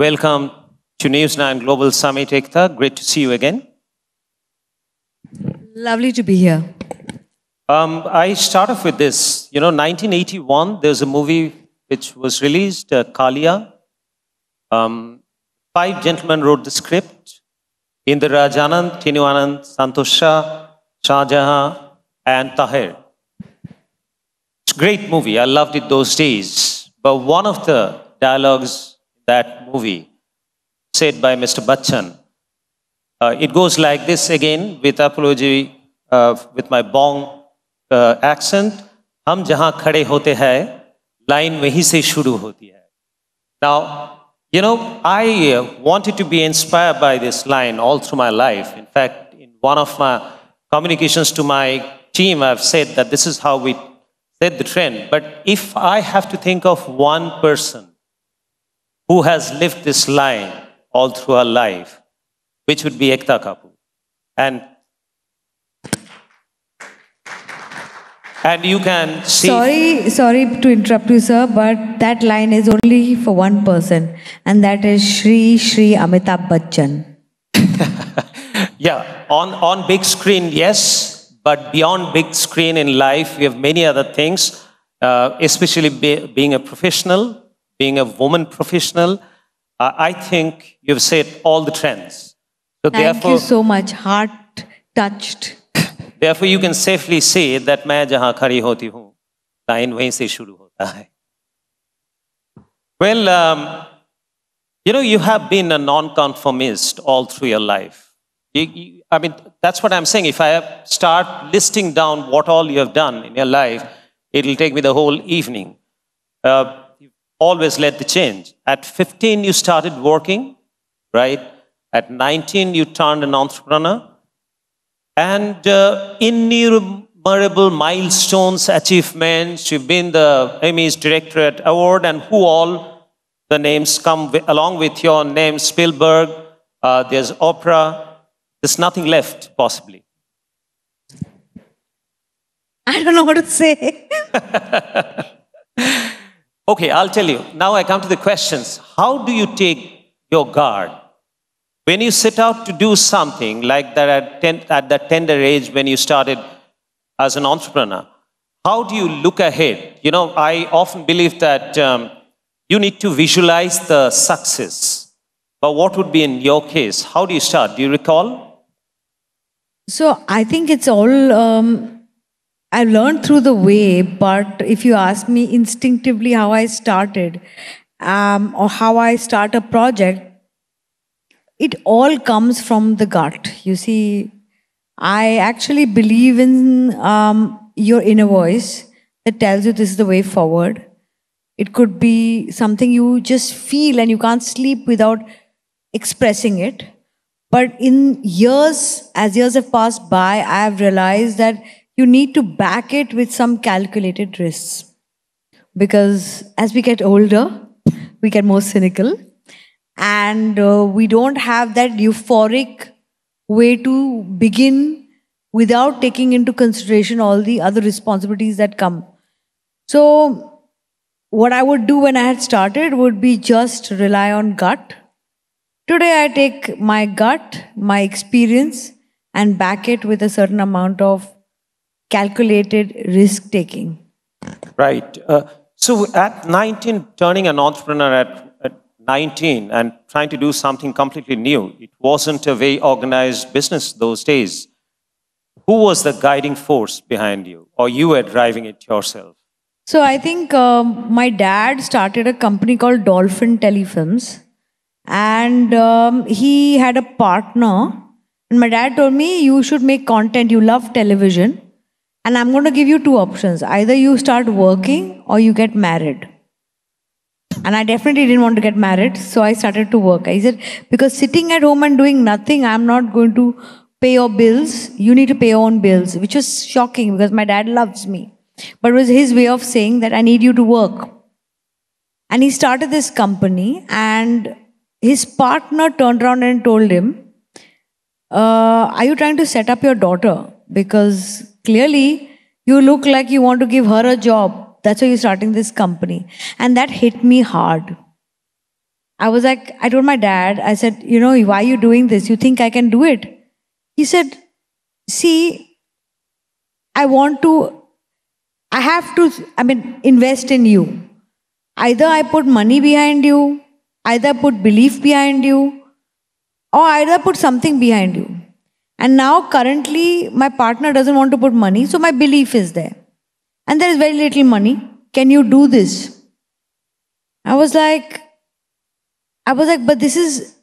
Welcome to News9 Global Summit, Ekta. Great to see you again. Lovely to be here. I start off with this. 1981, there's a movie which was released, Kalia. 5 gentlemen wrote the script. Indira Rajanand, Tinu Anand, Santosh Shah, Shah Jahan, and Tahir. It's a great movie. I loved it those days. But one of the dialogues in that movie, said by Mr. Bachchan, it goes like this again, with apology, with my bong accent. हम जहाँ खड़े होते हैं, line वहीं से शुरू होती है. Now, I wanted to be inspired by this line all through my life. In fact, in one of my communications to my team, I've said that this is how we set the trend. But if I have to think of one person who has lived this line all through her life, which would be Ekta Kapoor. And you can see... Sorry to interrupt you, sir, but that line is only for one person, and that is Shri Amitabh Bachchan. Yeah, on big screen, yes, but beyond big screen in life, we have many other things, especially being a professional, being a woman professional. I think you've set all the trends. So Thank you so much. Heart touched. Therefore, you can safely say that मैं जहाँ खड़ी होती हूँ, line वहीं से शुरू होता है. Well, you have been a non-conformist all through your life. I mean, that's what I'm saying. If I start listing down what all you have done in your life, it'll take me the whole evening. You've always led the change. At 15, you started working, right? At 19, you turned an entrepreneur. And innumerable milestones, achievements. You've been the Emmys Directorate Award, and who all the names come along with your name. Spielberg, there's Oprah. There's nothing left, possibly. I don't know what to say. Okay, I'll tell you. Now I come to the questions. How do you take your guard? When you set out to do something like that at that tender age when you started as an entrepreneur, how do you look ahead? I often believe that you need to visualize the success. But what would be in your case? How do you start? Do you recall? So I think it's all, I learned through the way, but if you ask me instinctively how I started or how I start a project, it all comes from the gut. You see, I actually believe in your inner voice that tells you this is the way forward. It could be something you just feel and you can't sleep without expressing it. But in years, as years have passed by, I have realized that you need to back it with some calculated risks. Because as we get older, we get more cynical. And we don't have that euphoric way to begin without taking into consideration all the other responsibilities that come. So what I would do when I had started would be just rely on gut. Today I take my gut, my experience, and back it with a certain amount of calculated risk-taking. Right. So at 19, turning an entrepreneur at 19 and trying to do something completely new. It wasn't a very organized business those days. Who was the guiding force behind you, or you were driving it yourself? So I think my dad started a company called Dolphin Telefilms, and he had a partner, and my dad told me, you should make content, you love television, and I'm going to give you 2 options. Either you start working or you get married. And I definitely didn't want to get married, so I started to work. I said, because sitting at home and doing nothing, I'm not going to pay your bills. You need to pay your own bills, which was shocking because my dad loves me. But it was his way of saying that I need you to work. And he started this company, and his partner turned around and told him, are you trying to set up your daughter? Because clearly you look like you want to give her a job. That's why you're starting this company. And that hit me hard. I was like, I told my dad, I said, you know, why are you doing this? You think I can do it? He said, see, I want to, I have to, invest in you. Either I put money behind you, either put belief behind you, or either put something behind you. And now currently my partner doesn't want to put money, so my belief is there. And there is very little money. Can you do this? I was like, but this is,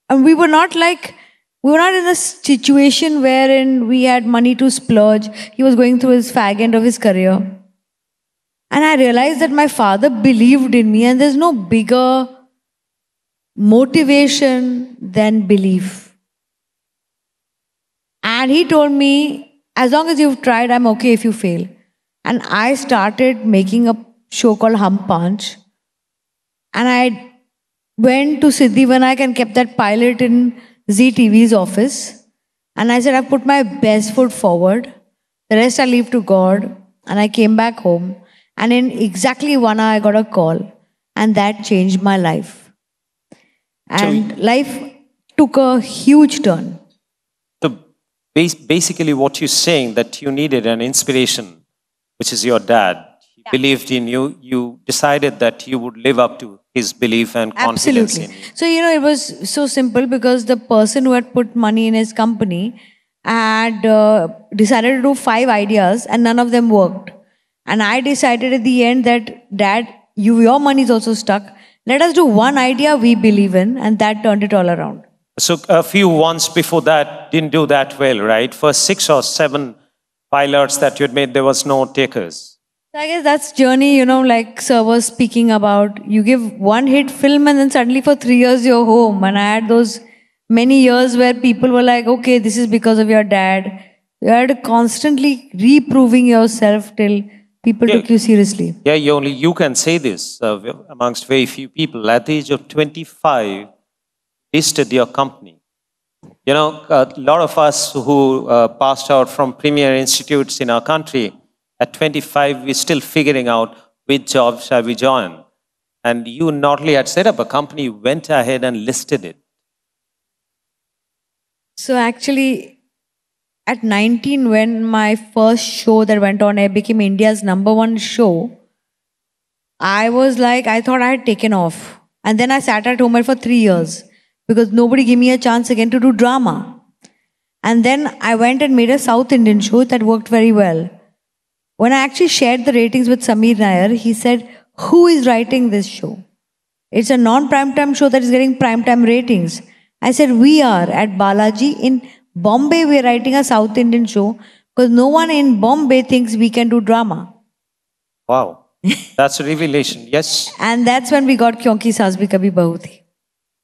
and we were not in a situation wherein we had money to splurge. He was going through his fag end of his career. And I realized that my father believed in me, and there's no bigger motivation than belief. And he told me, as long as you've tried, I'm okay if you fail. And I started making a show called Hum Panch. And I went to Siddhivinayak and kept that pilot in ZTV's office. And I said, I've put my best foot forward. The rest I leave to God. And I came back home. And in exactly 1 hour, I got a call. And that changed my life. And life took a huge turn. So basically what you're saying, that you needed an inspiration, which is your dad. He believed in you. You decided that you would live up to his belief and confidence in you. So, you know, it was so simple because the person who had put money in his company had decided to do 5 ideas and none of them worked. And I decided at the end that, Dad, your money is also stuck. Let us do one idea we believe in, and that turned it all around. So a few ones before that didn't do that well, right? First 6 or 7 pilots that you had made, there was no takers. So I guess that's journey, you know, like Sir was speaking about. You give one hit film and then suddenly for 3 years you're home. And I had those many years where people were like, okay, this is because of your dad. You had to constantly reproving yourself till people took you seriously. Yeah, you can say this amongst very few people. At the age of 25, listed your company. You know, a lot of us who passed out from premier institutes in our country, at 25, we're still figuring out which job shall we join. And you not only had set up a company, you went ahead and listed it. So actually, at 19, when my first show that went on air became India's #1 show, I was like, I thought I had taken off. And then I sat at home for 3 years because nobody gave me a chance again to do drama. And then I went and made a South Indian show that worked very well. When I actually shared the ratings with Sameer Nair, he said, who is writing this show? It's a non-primetime show that is getting primetime ratings. I said, we are at Balaji in Bombay. We're writing a South Indian show because no one in Bombay thinks we can do drama. Wow. That's a revelation. Yes. And that's when we got Kyonki Saas Bhi Kabhi Bahu Thi.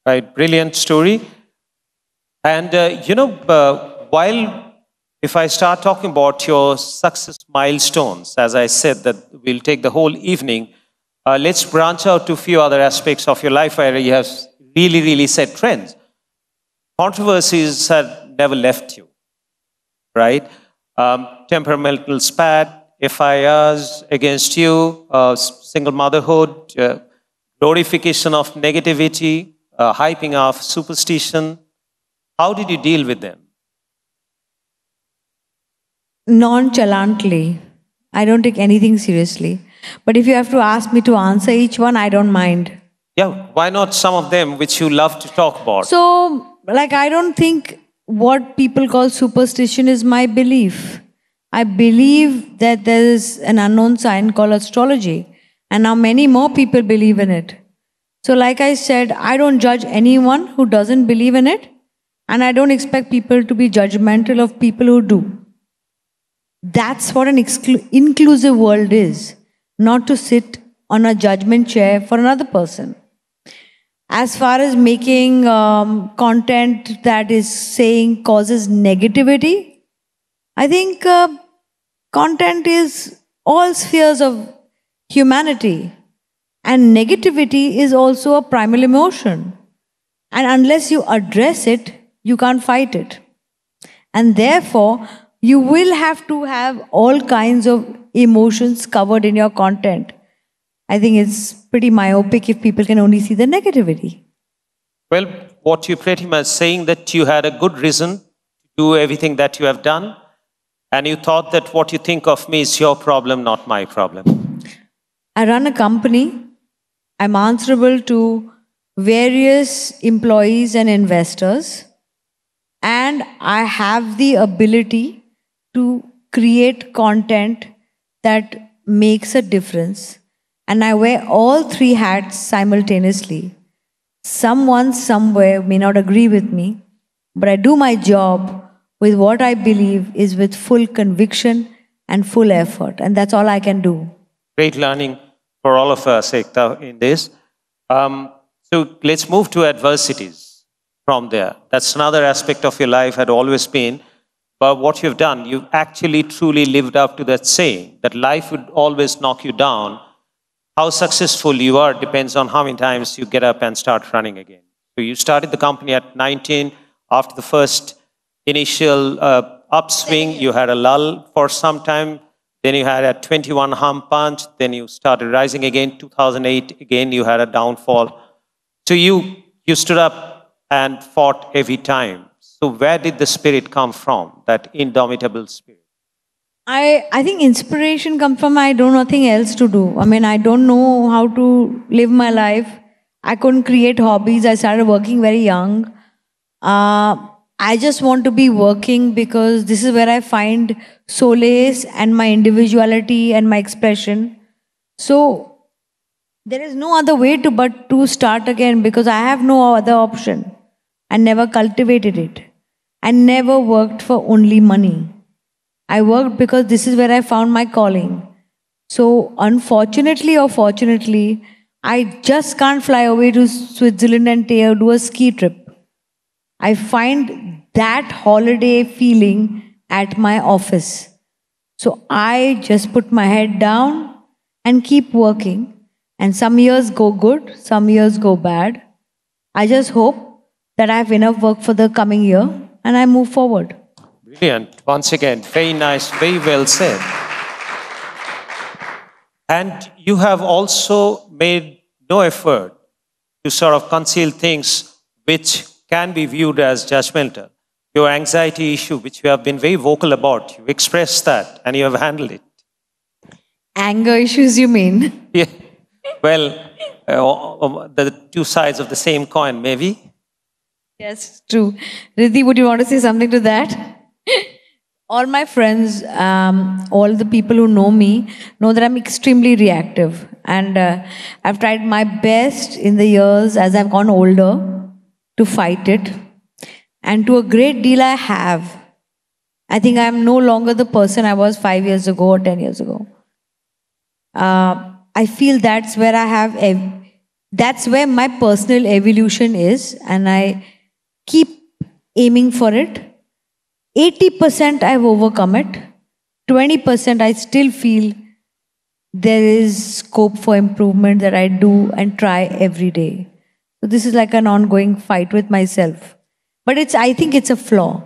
Right. Brilliant story. And, while if I start talking about your success milestones, as I said, that we'll take the whole evening, let's branch out to a few other aspects of your life where you have really set trends. Controversies had never left you, right? Temperamental spat, FIRs against you, single motherhood, glorification of negativity, hyping of superstition. How did you deal with them? Nonchalantly. I don't take anything seriously. But if you have to ask me to answer each one, I don't mind. Yeah, why not some of them which you love to talk about? So, I don't think what people call superstition is my belief. I believe that there is an unknown science called astrology. And now many more people believe in it. So like I said, I don't judge anyone who doesn't believe in it. And I don't expect people to be judgmental of people who do. That's what an inclusive world is. Not to sit on a judgment chair for another person. As far as making content that is saying causes negativity, I think content is all spheres of humanity. And negativity is also a primal emotion. And unless you address it, you can't fight it. And therefore, you will have to have all kinds of emotions covered in your content. I think it's pretty myopic if people can only see the negativity. Well, what you pretty much saying that you had a good reason to do everything that you have done, and you thought that what you think of me is your problem, not my problem. I run a company. I'm answerable to various employees and investors, and I have the ability to create content that makes a difference. And I wear all three hats simultaneously. Someone somewhere may not agree with me, but I do my job with what I believe is with full conviction and full effort. And that's all I can do. Great learning for all of us, Ekta, in this. So let's move to adversities from there. That's another aspect of your life, had always been. But what you've done, you've actually truly lived up to that saying that life would always knock you down. How successful you are depends on how many times you get up and start running again. So you started the company at 19. After the first initial upswing, you had a lull for some time. Then you had a 21 hump punch. Then you started rising again. 2008, again, you had a downfall. So you stood up and fought every time. So where did the spirit come from, that indomitable spirit? I think inspiration comes from I do nothing else to do. I mean, I don't know how to live my life. I couldn't create hobbies. I started working very young. I just want to be working because this is where I find solace and my individuality and my expression. So there is no other way to but to start again because I have no other option. I never cultivated it. I never worked for only money. I worked because this is where I found my calling. So, unfortunately or fortunately, I just can't fly away to Switzerland and do a ski trip. I find that holiday feeling at my office. So, I just put my head down and keep working. And some years go good, some years go bad. I just hope that I have enough work for the coming year and I move forward. Brilliant. Once again, very nice, very well said. And you have also made no effort to sort of conceal things which can be viewed as judgmental. Your anxiety issue, which you have been very vocal about, you expressed that and you have handled it. Anger issues, you mean? Yeah. Well, the two sides of the same coin, maybe. Yes, true. Riddhi, would you want to say something to that? All my friends, all the people who know me, know that I'm extremely reactive. And I've tried my best in the years as I've gone older to fight it. And to a great deal, I have. I think I'm no longer the person I was 5 years ago or 10 years ago. I feel that's where I have, that's where my personal evolution is. And I keep aiming for it. 80% I've overcome it. 20% I still feel there is scope for improvement that I do and try every day. So this is like an ongoing fight with myself. But I think it's a flaw.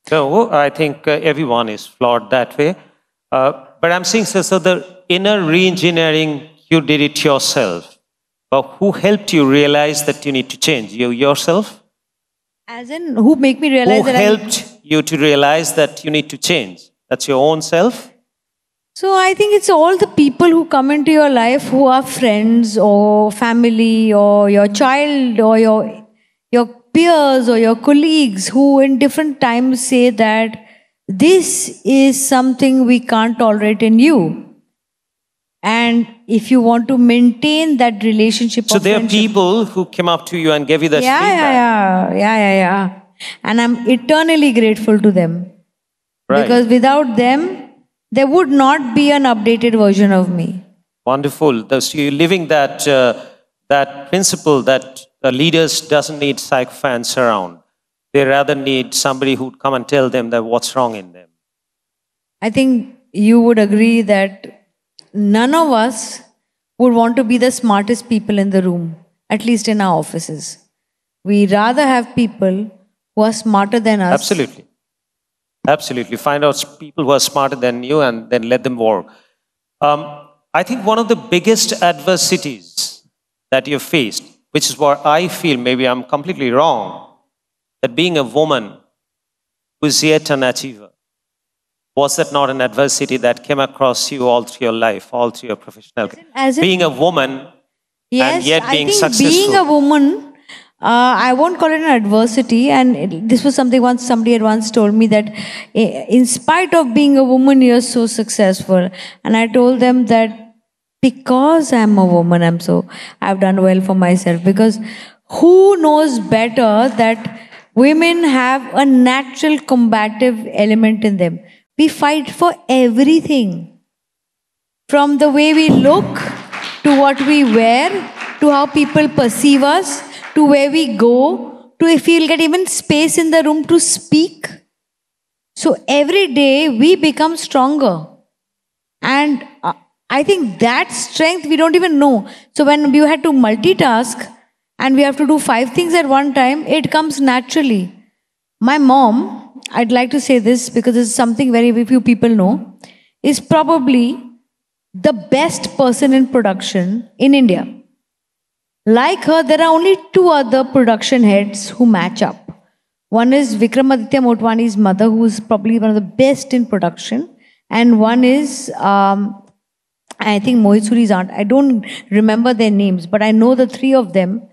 No, I think everyone is flawed that way. But I'm saying, so the inner re-engineering, you did it yourself. But who helped you realize that you need to change? You yourself? As in, who make me realize who helped you to realize that you need to change? That's your own self? So I think it's all the people who come into your life who are friends or family or your child or your peers or your colleagues who in different times say that this is something we can't tolerate in you. And if you want to maintain that relationship, so there are people who came up to you and gave you that feedback. Yeah. And I'm eternally grateful to them. Right. Because without them, there would not be an updated version of me. Wonderful. So you're living that that principle that leaders doesn't need sycophants around. They rather need somebody who'd come and tell them that what's wrong in them. I think you would agree that none of us would want to be the smartest people in the room, at least in our offices. We rather have people who are smarter than us. Absolutely. Absolutely. Find out people who are smarter than you and then let them work. I think one of the biggest adversities that you've faced which is what I feel, maybe I'm completely wrong, that being a woman who is yet an achiever, was that not an adversity that came across you all through your life, all through your professional career? Being a woman and yes, yet I being think successful. being a woman, I won't call it an adversity. And this was something once somebody had once told me that in spite of being a woman, you're so successful. And I told them that because I'm a woman, I've done well for myself. Because who knows better that women have a natural combative element in them? We fight for everything, from the way we look, to what we wear, to how people perceive us, to where we go, to if we'll get even space in the room to speak. So every day we become stronger. And I think that strength we don't even know. So when we had to multitask and we have to do 5 things at one time, it comes naturally. My mom, I'd like to say this because it's something very few people know, is probably the best person in production in India. Like her, there are only 2 other production heads who match up. One is Vikramaditya Motwani's mother, who is probably one of the best in production. And one is, I think, Mohit Suri's aunt. I don't remember their names, but I know the 3 of them.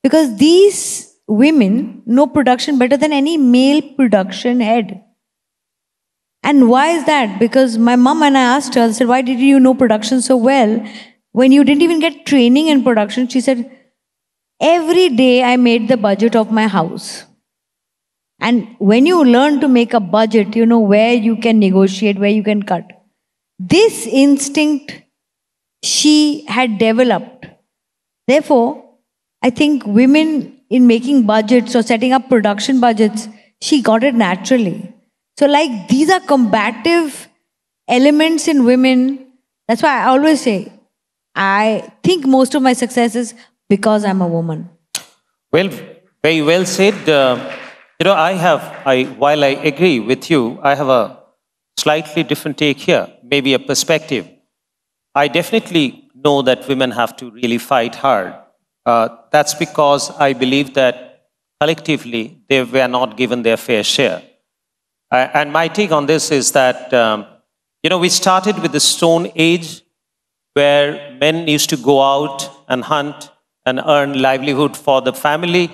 Because these women know production better than any male production head. And why is that? Because my mom and I asked her, I said, why did you know production so well when you didn't even get training in production? She said, every day I made the budget of my house. And when you learn to make a budget, you know where you can negotiate, where you can cut. This instinct she had developed. Therefore, I think women in making budgets or setting up production budgets, she got it naturally. So like these are combative elements in women. That's why I always say, I think most of my success is because I'm a woman. Well, very well said. While I agree with you, I have a slightly different take here, maybe a perspective. I definitely know that women have to really fight hard. That's because I believe that collectively they were not given their fair share. And my take on this is that, we started with the Stone Age, where men used to go out and hunt and earn livelihood for the family.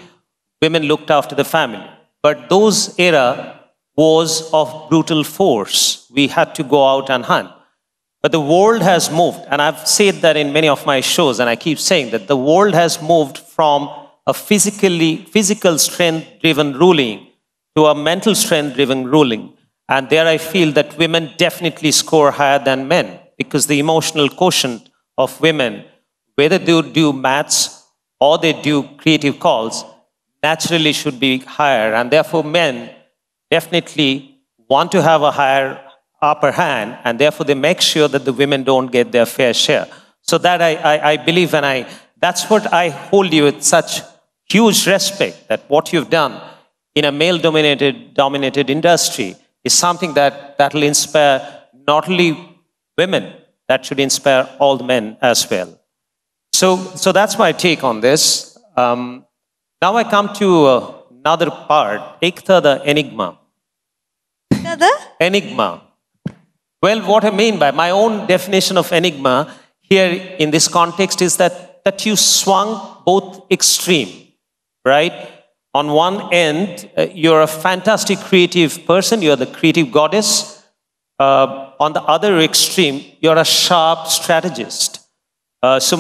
Women looked after the family. But those era was of brutal force. We had to go out and hunt. But the world has moved, and I've said that in many of my shows, and I keep saying that the world has moved from a physical strength-driven ruling to a mental strength-driven ruling. And there I feel that women definitely score higher than men, because the emotional quotient of women, whether they do maths or they do creative calls, naturally should be higher. And therefore men definitely want to have a higher upper hand, and therefore they make sure that the women don't get their fair share. So that I believe, and that's what I hold you with such huge respect, that what you've done in a male-dominated industry is something that will inspire not only women, that should inspire all the men as well. So that's my take on this. Now I come to another part, Ekta the enigma. The Enigma. Well, what I mean by my own definition of enigma here in this context is that you swung both extreme, right? On one end, you're a fantastic creative person, you're the creative goddess. On the other extreme, you're a sharp strategist. So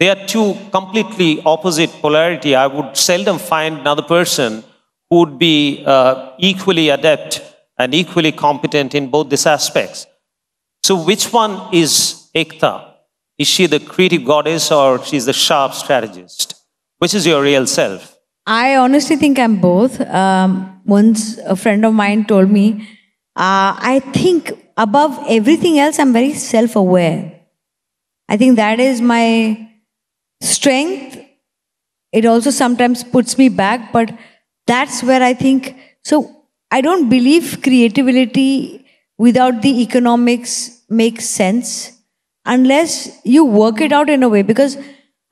they are 2 completely opposite polarity. I would seldom find another person who would be equally adept and equally competent in both these aspects. So which one is Ekta? Is she the creative goddess or she's the sharp strategist? Which is your real self? I honestly think I'm both. Once a friend of mine told me, I think above everything else, I'm very self-aware. I think that is my strength. It also sometimes puts me back, but that's where I think, so I don't believe creativity without the economics makes sense unless you work it out in a way. Because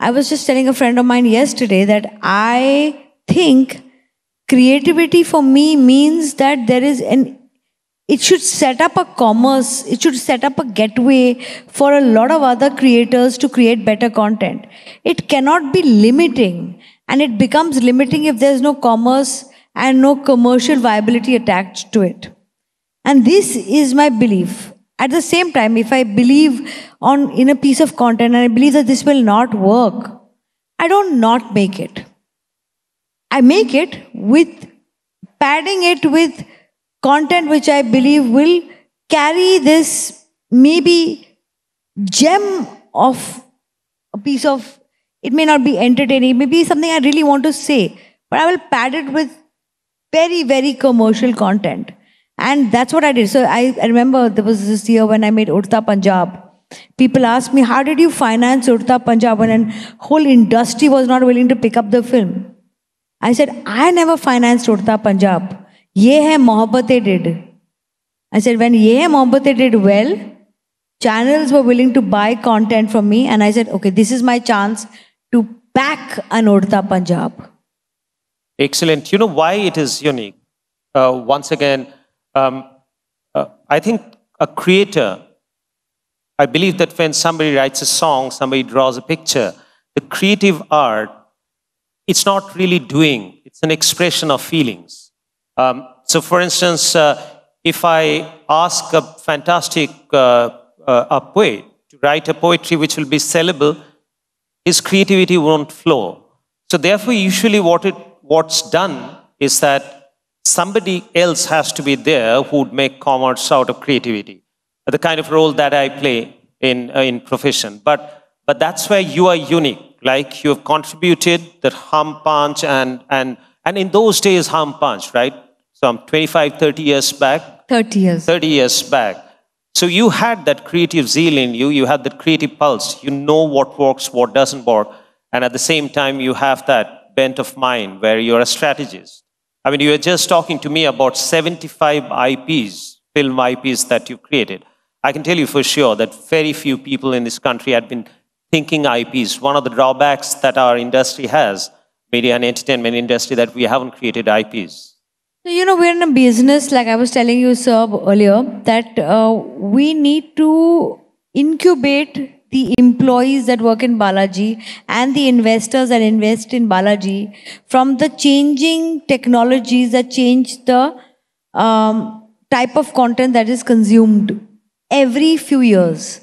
I was just telling a friend of mine yesterday that I think creativity for me means that it should set up a commerce, it should set up a gateway for a lot of other creators to create better content. It cannot be limiting, and it becomes limiting if there's no commerce and no commercial viability attached to it. And this is my belief. At the same time, if I believe in a piece of content and I believe that this will not work, I don't not make it. I make it with padding it with content which I believe will carry this maybe gem of a piece of, it may not be entertaining, it may be something I really want to say, but I will pad it with very, very commercial content. And that's what I did. So I remember there was this year when I made Udta Punjab. People asked me, how did you finance Udta Punjab when a whole industry was not willing to pick up the film? I said, I never financed Udta Punjab. Ye Hai Mohabbatein did. I said, when Ye Hai Mohabbatein did well, channels were willing to buy content from me. And I said, okay, this is my chance to back an Udta Punjab. Excellent. You know why it is unique? Once again, I think a creator, I believe that when somebody writes a song, somebody draws a picture, the creative art, it's not really doing, it's an expression of feelings. So for instance, if I ask a fantastic a poet to write a poetry which will be sellable, his creativity won't flow. So therefore, usually what's done is that somebody else has to be there who would make commerce out of creativity. The kind of role that I play in profession. But that's where you are unique. Like you have contributed the hum punch and in those days hum punch, right? Some 25, 30 years back. 30 years. 30 years back. So you had that creative zeal in you. You had that creative pulse. You know what works, what doesn't work. And at the same time, you have that bent of mind where you're a strategist. I mean, you were just talking to me about 75 IPs, film IPs that you created. I can tell you for sure that very few people in this country had been thinking IPs. One of the drawbacks that our industry has, media and entertainment industry, that we haven't created IPs. So, we're in a business, like I was telling you, sir, earlier, that we need to incubate the employees that work in Balaji and the investors that invest in Balaji from the changing technologies that change the type of content that is consumed every few years.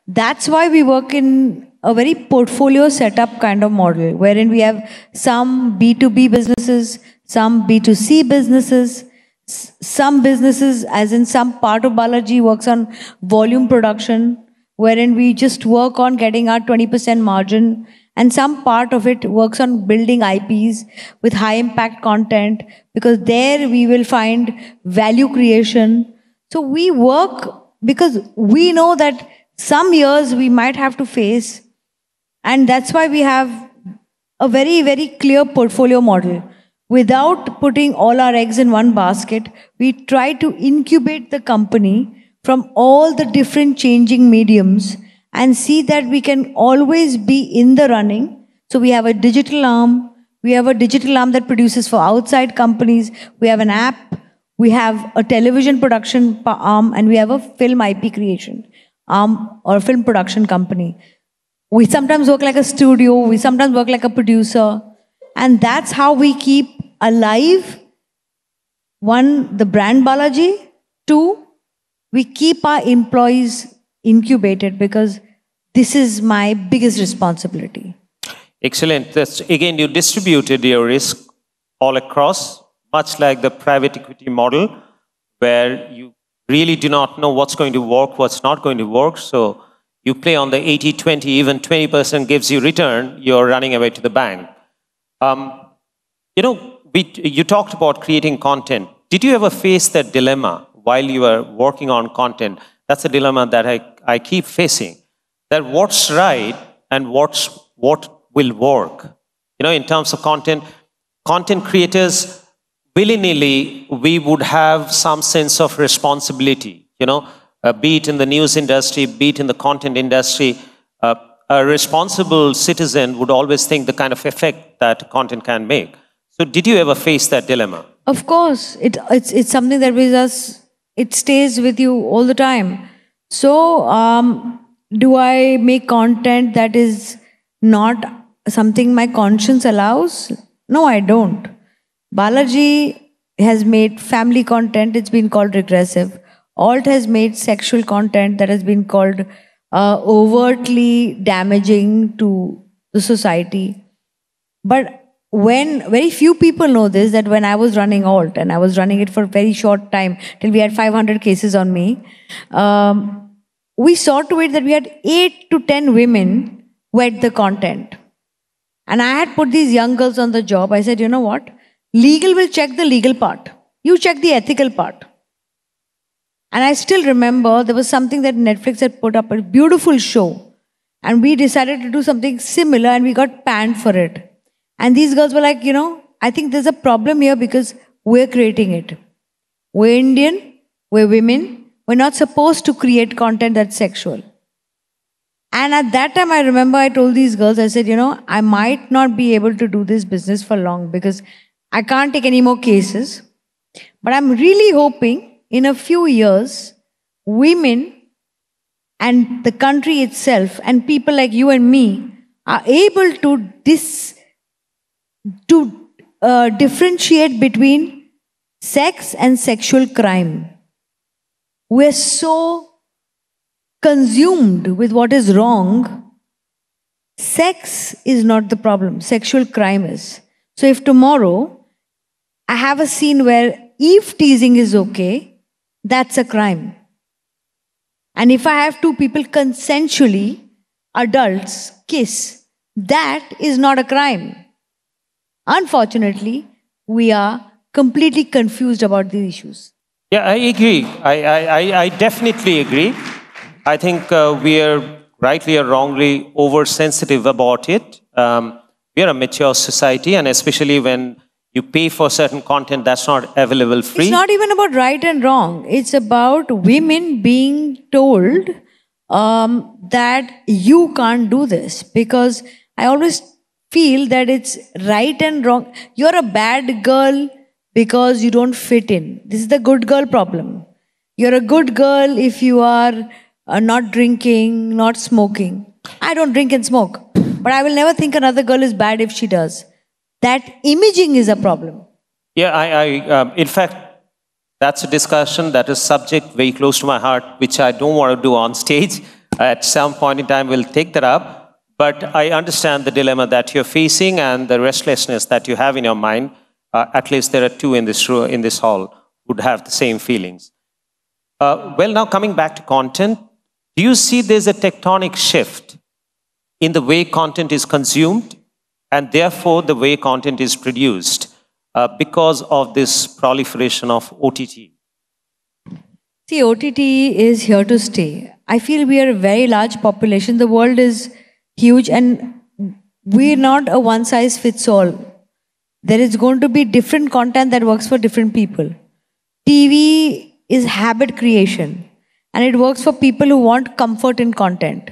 That's why we work in a very portfolio setup kind of model, wherein we have some B2B businesses, some B2C businesses, some businesses, as in some part of Balaji works on volume production, wherein we just work on getting our 20% margin, and some part of it works on building IPs with high impact content, because there we will find value creation. So we work because we know that some years we might have to face, and that's why we have a very, very clear portfolio model. Without putting all our eggs in one basket, we try to incubate the company from all the different changing mediums and see that we can always be in the running. So we have a digital arm. We have a digital arm that produces for outside companies. We have an app. We have a television production arm, and we have a film IP creation arm or film production company. We sometimes work like a studio. We sometimes work like a producer. And that's how we keep alive, one, the brand Balaji. Two, we keep our employees incubated, because this is my biggest responsibility. Excellent. That's, again, you distributed your risk all across, much like the private equity model, where you really do not know what's going to work, what's not going to work. So you play on the 80-20, even 20% gives you return, you're running away to the bank. You talked about creating content. Did you ever face that dilemma while you were working on content? That's a dilemma that I keep facing. That what's right and what will work. In terms of content creators, willy-nilly, we would have some sense of responsibility, be it in the news industry, be it in the content industry. a responsible citizen would always think the kind of effect that content can make. So did you ever face that dilemma? Of course, it's something that with us, it stays with you all the time. So, do I make content that is not something my conscience allows? No, I don't. Balaji has made family content, it's been called regressive. Alt has made sexual content that has been called overtly damaging to the society. But when very few people know this, that when I was running Alt, and I was running it for a very short time till we had 500 cases on me, we saw to it that we had 8 to 10 women who had the content. And I had put these young girls on the job. I said, you know what? Legal will check the legal part. You check the ethical part. And I still remember there was something that Netflix had put up, a beautiful show. And we decided to do something similar and we got panned for it. And these girls were like, you know, I think there's a problem here because we're creating it. We're Indian, we're women, we're not supposed to create content that's sexual. And at that time, I remember I told these girls, I said, you know, I might not be able to do this business for long because I can't take any more cases. But I'm really hoping in a few years, women and the country itself and people like you and me are able to differentiate between sex and sexual crime. We're so consumed with what is wrong. Sex is not the problem, sexual crime is. So if tomorrow I have a scene where Eve teasing is okay, that's a crime. And if I have two people consensually, adults, kiss, that is not a crime. Unfortunately, we are completely confused about these issues. Yeah, I agree. I definitely agree. I think we are rightly or wrongly oversensitive about it. We are a mature society, and especially when you pay for certain content that's not available free. It's not even about right and wrong. It's about women being told that you can't do this. Because I always feel that it's right and wrong. You're a bad girl because you don't fit in. This is the good girl problem. You're a good girl if you are not drinking, not smoking. I don't drink and smoke. But I will never think another girl is bad if she does. That imaging is a problem. Yeah, in fact, that's a discussion, that is subject very close to my heart, which I don't want to do on stage. At some point in time, we'll take that up. But I understand the dilemma that you're facing and the restlessness that you have in your mind. At least there are two in this room, in this hall, would have the same feelings. Well, now coming back to content, do you see there's a tectonic shift in the way content is consumed and therefore the way content is produced because of this proliferation of OTT? See, OTT is here to stay. I feel we are a very large population. The world is huge and we're not a one-size-fits-all. There is going to be different content that works for different people. TV is habit creation and it works for people who want comfort in content.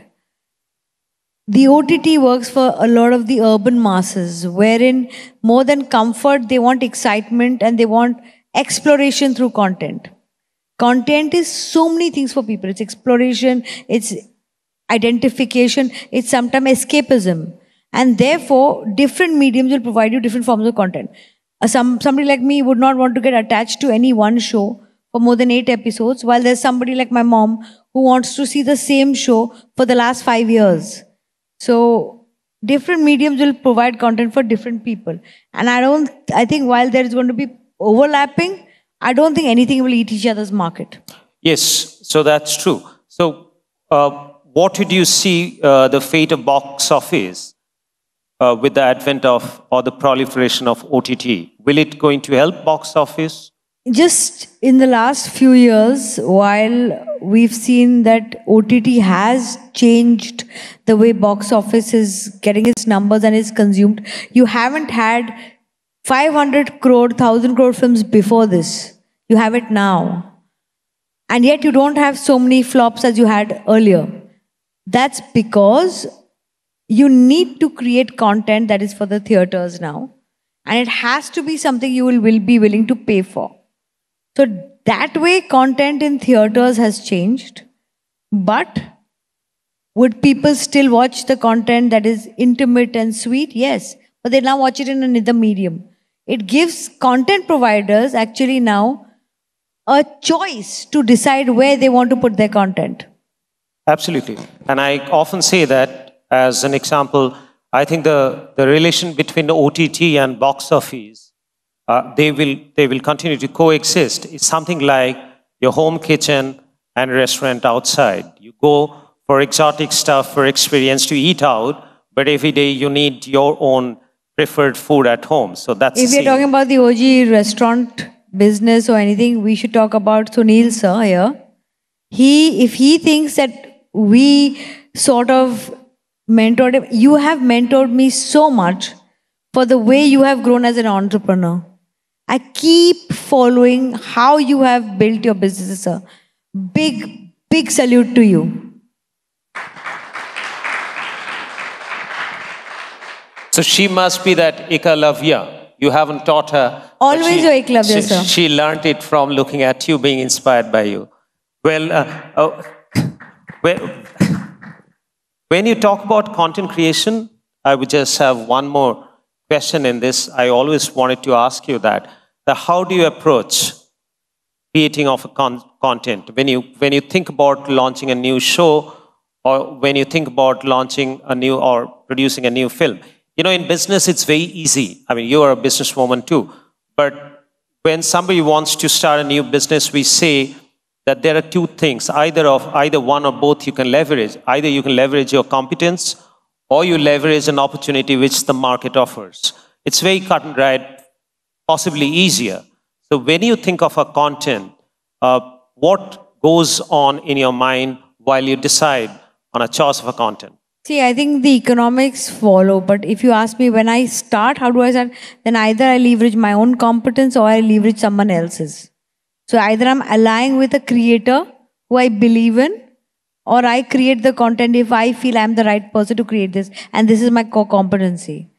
The OTT works for a lot of the urban masses, wherein more than comfort, they want excitement and they want exploration through content. Content is so many things for people. It's exploration, it's identification, it's sometimes escapism. And therefore, different mediums will provide you different forms of content. Somebody like me would not want to get attached to any one show for more than 8 episodes, while there's somebody like my mom who wants to see the same show for the last 5 years. So different mediums will provide content for different people. And I think while there is going to be overlapping, I don't think anything will eat each other's market. Yes, so that's true. So what would you see the fate of box office with the advent of or the proliferation of OTT? Will it going to help box office? Just in the last few years, while we've seen that OTT has changed the way box office is getting its numbers and is consumed, you haven't had 500 crore, 1,000 crore films before this. You have it now. And yet you don't have so many flops as you had earlier. That's because you need to create content that is for the theaters now. And it has to be something you will be willing to pay for. So that way, content in theaters has changed. But would people still watch the content that is intimate and sweet? Yes. But they now watch it in another medium. It gives content providers actually now a choice to decide where they want to put their content. Absolutely. And I often say that as an example, I think the relation between the OTT and box office, they will continue to coexist. It's something like your home kitchen and restaurant outside. You go for exotic stuff, for experience to eat out, but every day you need your own preferred food at home. So that's if we're talking about the OG restaurant business or anything, we should talk about Sunil sir here. If he thinks that we sort of mentored him, you have mentored me so much for the way you have grown as an entrepreneur. I keep following how you have built your business, sir. Big salute to you. So she must be that Ekalavya. You haven't taught her. Always your Ekalavya, sir. She learned it from looking at you, being inspired by you. Well, when you talk about content creation, I would just have one more question in this. I always wanted to ask you that how do you approach creating of a content? When you think about launching a new show, or when you think about launching a new or producing a new film, in business, it's very easy. I mean, you are a businesswoman too. But when somebody wants to start a new business, we say that there are two things. Either one or both you can leverage. Either you can leverage your competence, or you leverage an opportunity which the market offers. It's very cut and dried, possibly easier. So when you think of a content, what goes on in your mind while you decide on a choice of a content? See, I think the economics follow, but if you ask me when I start, how do I start? Then either I leverage my own competence or I leverage someone else's. So either I'm allying with a creator who I believe in, or I create the content if I feel I'm the right person to create this, and this is my core competency.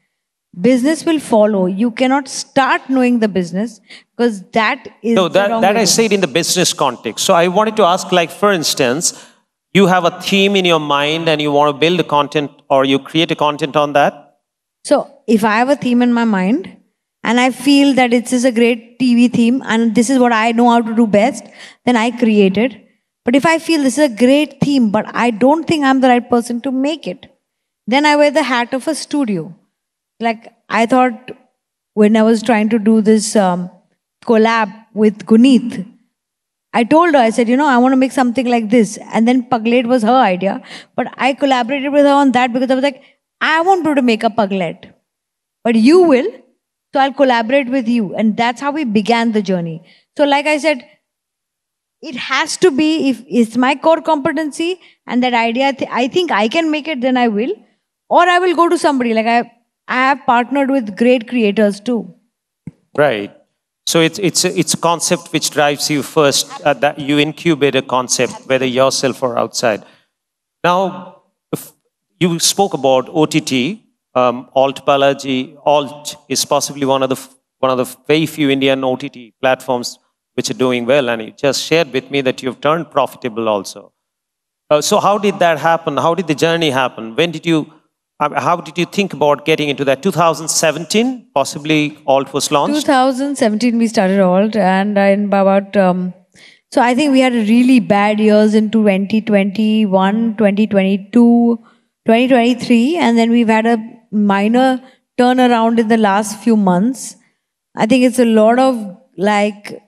Business will follow. You cannot start knowing the business because that is no, that I said in the business context. So I wanted to ask, like, for instance, you have a theme in your mind and you want to build a content or you create a content on that? So if I have a theme in my mind and I feel that it is a great TV theme and this is what I know how to do best, then I create it. But if I feel this is a great theme, but I don't think I'm the right person to make it, then I wear the hat of a studio. Like I thought when I was trying to do this collab with Guneet, I told her, I said, I want to make something like this. And then Puglet was her idea. But I collaborated with her on that because I was like, I won't be able to make a Puglet. But you will. So I'll collaborate with you. And that's how we began the journey. So like I said, it has to be, if it's my core competency and that idea, I think I can make it, then I will. Or I will go to somebody. Like I have partnered with great creators too. Right. So it's a concept which drives you first, that you incubate a concept, whether yourself or outside. Now, you spoke about OTT, Alt Balaji. Alt is possibly one of the very few Indian OTT platforms which are doing well, and you just shared with me that you've turned profitable also. So how did that happen? How did the journey happen? How did you think about getting into that? 2017, possibly Alt was launched? 2017 we started Alt, and in about, so I think we had really bad years in 2021, 2022, 2023, and then we've had a minor turnaround in the last few months. I think it's a lot of like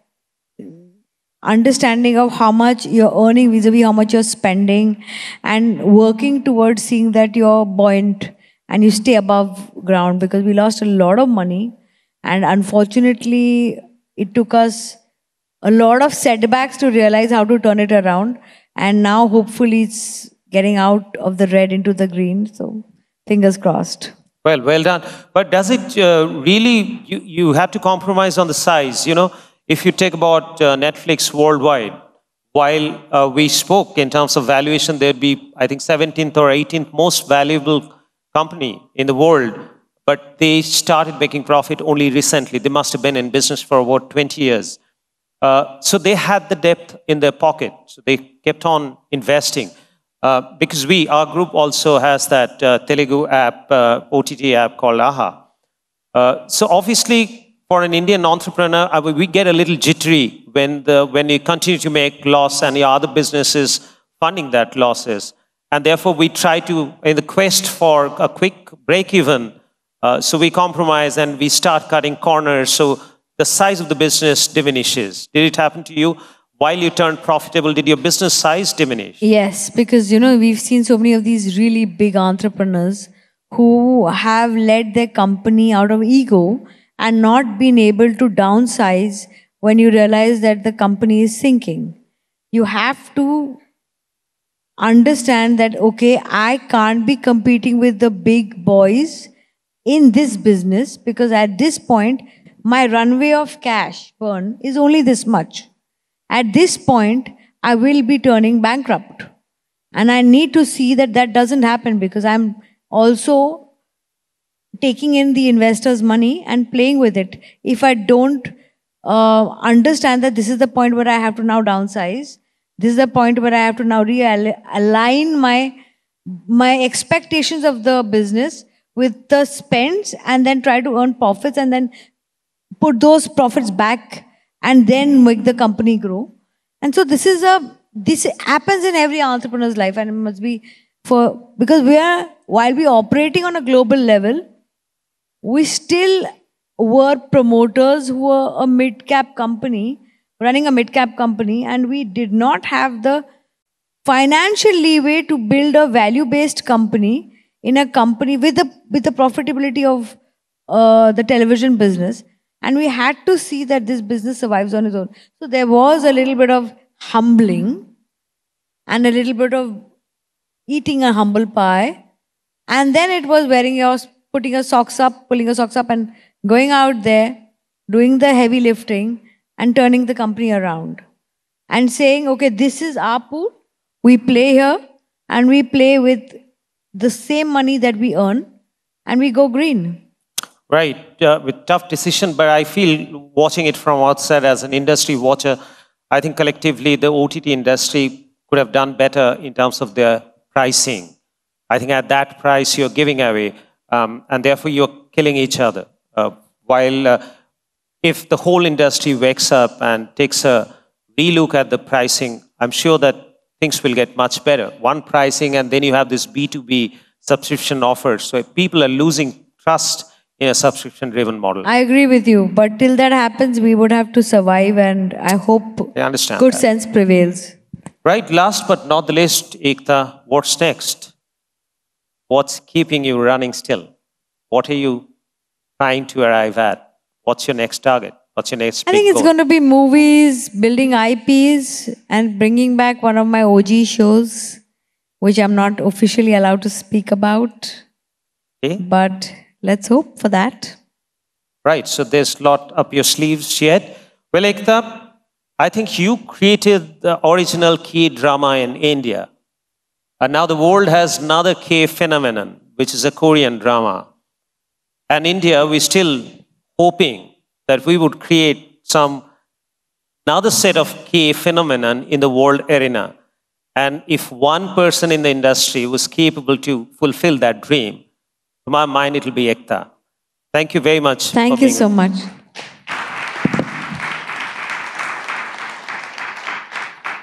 understanding of how much you're earning vis-a-vis how much you're spending and working towards seeing that you're buoyant and you stay above ground, because we lost a lot of money and unfortunately it took us a lot of setbacks to realize how to turn it around, and now hopefully it's getting out of the red into the green, so fingers crossed. Well done. But does it really, you have to compromise on the size, If you take about Netflix worldwide, while we spoke in terms of valuation, there'd be, I think, 17th or 18th most valuable company in the world, but they started making profit only recently. They must have been in business for about 20 years. So they had the depth in their pocket. So they kept on investing. Because our group also has that Telugu app, OTT app called AHA. So obviously, for an Indian entrepreneur, we get a little jittery when you continue to make loss and your other businesses funding that losses. And therefore, we try to, in the quest for a quick break-even, so we compromise and we start cutting corners. So the size of the business diminishes. Did it happen to you? While you turned profitable, did your business size diminish? Yes, because we've seen so many of these really big entrepreneurs who have led their company out of ego and not been able to downsize when you realize that the company is sinking. You have to understand that, okay, I can't be competing with the big boys in this business because at this point, my runway of cash burn is only this much. At this point, I will be turning bankrupt. And I need to see that that doesn't happen because I'm also taking in the investors' money and playing with it. If I don't understand that this is the point where I have to now downsize, this is the point where I have to now realign my expectations of the business with the spends and then try to earn profits and then put those profits back and then make the company grow. And so this happens in every entrepreneur's life, and it must be because while we are operating on a global level, we still were promoters who were a mid-cap company, running a mid-cap company, and we did not have the financial leeway to build a value-based company in a company with the profitability of the television business. And we had to see that this business survives on its own. So there was a little bit of humbling and a little bit of eating a humble pie. And then it was putting your socks up, pulling your socks up and going out there, doing the heavy lifting and turning the company around. And saying, okay, this is our pool. We play here and we play with the same money that we earn and we go green. Right, with tough decision, but I feel watching it from outside as an industry watcher, I think collectively the OTT industry could have done better in terms of their pricing. I think at that price you're giving away, and therefore you're killing each other. While if the whole industry wakes up and takes a relook at the pricing, I'm sure that things will get much better. One pricing and then you have this B2B subscription offers. So if people are losing trust in a subscription-driven model. I agree with you, but till that happens, we would have to survive, and I hope good sense prevails. Right, last but not the least, Ekta, what's next? What's keeping you running still? What are you trying to arrive at? What's your next target? What's your next big I think it's goal? going to be movies, building IPs, and bringing back one of my OG shows, which I'm not officially allowed to speak about. Okay. But let's hope for that. Right, so there's a lot up your sleeves yet. Well, Ekta, I think you created the original K drama in India. And now the world has another K phenomenon, which is a Korean drama. And India, we're still hoping that we would create another set of K phenomenon in the world arena. And if one person in the industry was capable to fulfill that dream, to my mind, it will be Ekta. Thank you very much. Thank you so much.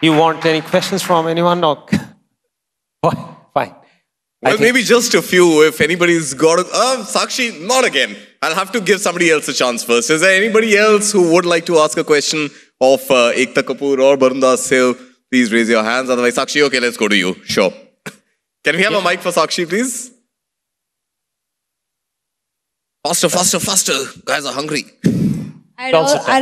You want any questions from anyone? No? Fine. Well, maybe just a few. If anybody's got Sakshi, not again. I'll have to give somebody else a chance first. Is there anybody else who would like to ask a question of Ekta Kapoor or Barundas Sil? Please raise your hands. Otherwise, Sakshi, okay, let's go to you. Sure. Can we have a mic for Sakshi, please? Faster, faster, faster. Guys are hungry. I'd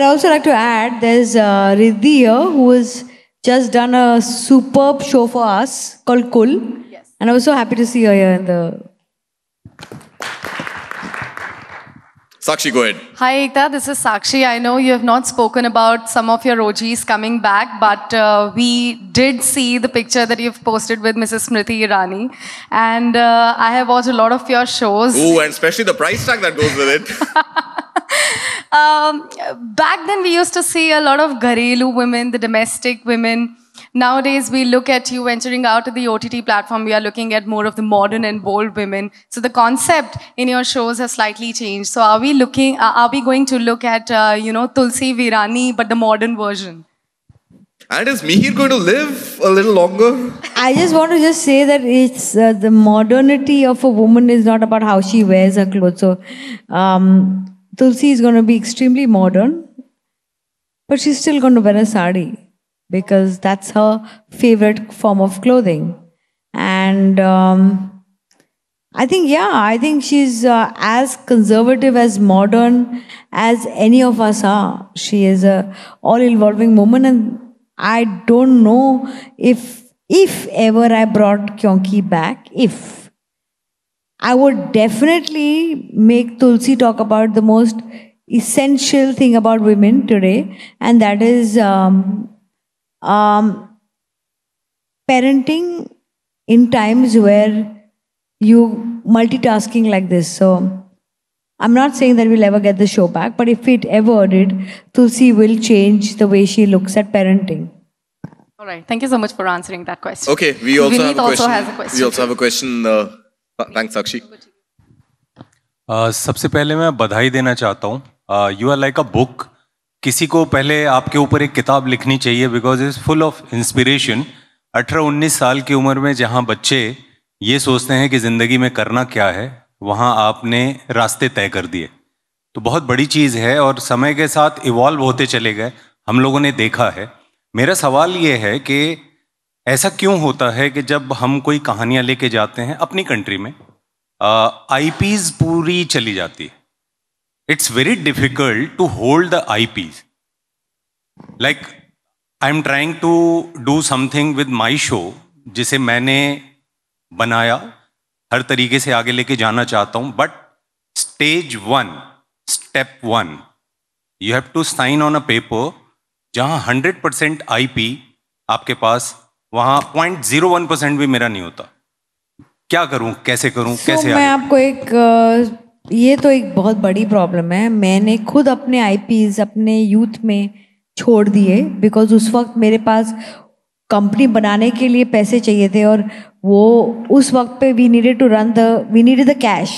also like to add, there's Riddhi here who has just done a superb show for us called Kul. Yes. And I was so happy to see her here in the... Sakshi, go ahead. Hi Ekta, this is Sakshi. I know you have not spoken about some of your OGs coming back, but we did see the picture that you've posted with Mrs. Smriti Irani. And I have watched a lot of your shows. Ooh, and especially the price tag that goes with it. Back then we used to see a lot of Gharelu women, the domestic women. Nowadays, we look at you venturing out to the OTT platform. We are looking at more of the modern and bold women. So the concept in your shows has slightly changed. So are we going to look at, Tulsi Virani, but the modern version? And is Mihir going to live a little longer? I just want to just say that it's the modernity of a woman is not about how she wears her clothes. So Tulsi is going to be extremely modern, but she's still going to wear a sari, because that's her favorite form of clothing. And I think she's as conservative, as modern as any of us are. She is a all-involving woman, and I don't know if ever I brought Kyonki back, I would definitely make Tulsi talk about the most essential thing about women today, and that is parenting in times where you multitasking like this. So I'm not saying that we'll ever get the show back, but if it ever did, Tulsi will change the way she looks at parenting. All right. Thank you so much for answering that question. Okay, we also have a question. Has a question. We also have a question. Thanks, Sakshi. सबसे पहले मैं बधाई देना चाहता हूँ. You are like a book. किसी को पहले आपके ऊपर एक किताब लिखनी चाहिए, because it's full of inspiration. 18-19 साल की उम्र में जहाँ बच्चे ये सोचते हैं कि ज़िंदगी में करना क्या है, वहाँ आपने रास्ते तय कर दिए. तो बहुत बड़ी चीज़ है और समय के साथ इवॉल्व होते चले गए, हम लोगों ने देखा है. मेरा सवाल ये है कि ऐसा क्यों होता है कि जब हम कोई कहानियाँ लेके जाते हैं अपनी कंट्री में, आईपीज पूरी चली जाती है. It's very difficult to hold the IPs. Like, I'm trying to do something with my show, जिसे मैंने बनाया, हर तरीके से आगे लेके जाना चाहता हूँ. But stage 1, step 1, you have to sign on a paper, जहाँ 100% IP आपके पास, वहाँ 0.01% भी मेरा नहीं होता. क्या करूँ, कैसे करूँ, कैसे मैं आपको ये तो एक बहुत बड़ी प्रॉब्लम है. मैंने खुद अपने आईपीज अपने यूथ में छोड़ दिए, बिकॉज उस वक्त मेरे पास कंपनी बनाने के लिए पैसे चाहिए थे, और वो उस वक्त पे we needed the cash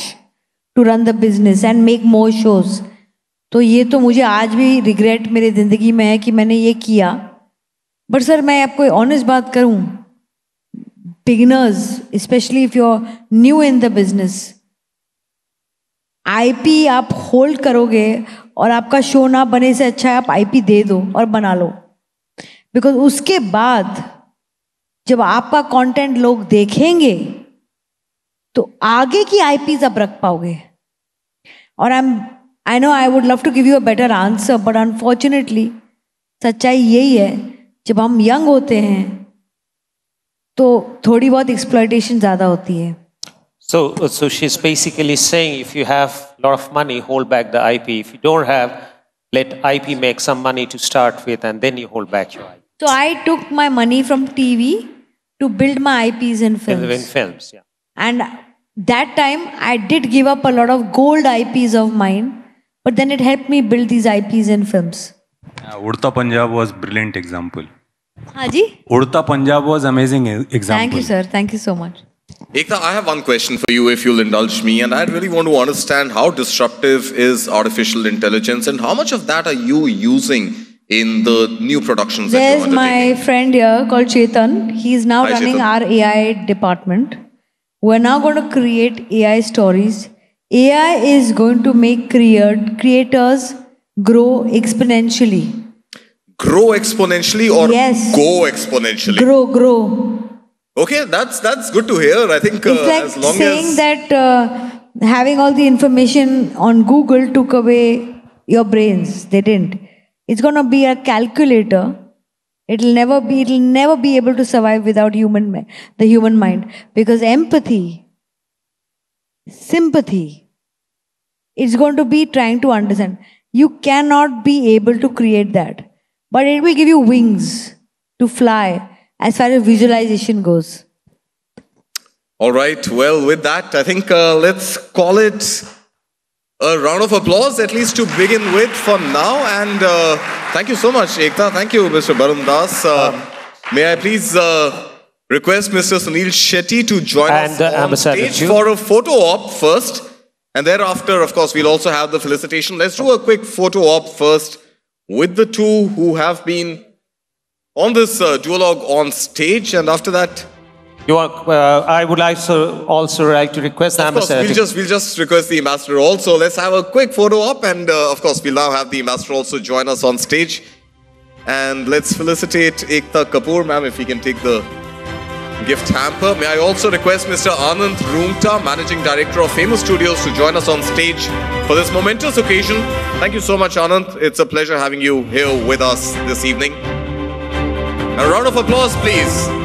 to run the business and make more shows. तो ये तो मुझे आज भी रिग्रेट मेरी ज़िंदगी में है कि मैंने ये किया. बट सर, मैं आपको ऑनेस्ट बात करूँ, beginners, specially if you are new in the business, IP आप होल्ड करोगे और आपका शो ना बने से अच्छा है आप आईपी दे दो और बना लो. बिकॉज उसके बाद जब आपका कंटेंट लोग देखेंगे तो आगे की आईपीज आप रख पाओगे. और I know I would love to give you a better answer, but unfortunately सच्चाई यही है, जब हम यंग होते हैं तो थोड़ी बहुत एक्सप्लॉयटेशन ज़्यादा होती है. So she's basically saying, if you have a lot of money, hold back the IP. If you don't have, let IP make some money to start with, and then you hold back your IP. So I took my money from TV to build my IPs in films. In films, yeah. And that time I did give up a lot of gold IPs of mine, but then it helped me build these IPs in films. Udta Punjab was brilliant example. हाँ जी. Udta Punjab was amazing example. Thank you, sir. Thank you so much. Ekta, I have one question for you, if you'll indulge me, and I really want to understand how disruptive is artificial intelligence and how much of that are you using in the new productions that you're undertaking? There's my friend here called Chetan. He's now running Chetan. our AI department. We're now going to create AI stories. AI is going to make creators grow exponentially. Grow exponentially or yes. Go exponentially? Grow. Okay, that's good to hear. I think it's like as long saying as that having all the information on Google took away your brains. They didn't. It's going to be a calculator. It'll never be able to survive without the human mind, because empathy, sympathy, It's going to be trying to understand. You cannot be able to create that. But it will give you wings to fly as far as visualization goes. All right. Well, with that, I think let's call it a round of applause, at least to begin with for now. And thank you so much, Ekta. Thank you, Mr. Barun Das. May I please request Mr. Sunil Shetty to join us on stage for a photo op first. And thereafter, of course, we'll also have the felicitation. Let's do a quick photo op first with the two who have been on this duologue on stage. And after that, I would also like to request the ambassador. We'll just request the ambassador also. Let's have a quick photo op, and of course, we'll now have the ambassador also join us on stage. And let's felicitate Ekta Kapoor, ma'am, if we can take the gift hamper. May I also request Mr. Anand Roongta, Managing Director of Famous Studios, to join us on stage for this momentous occasion. Thank you so much, Anand. It's a pleasure having you here with us this evening. A round of applause, please.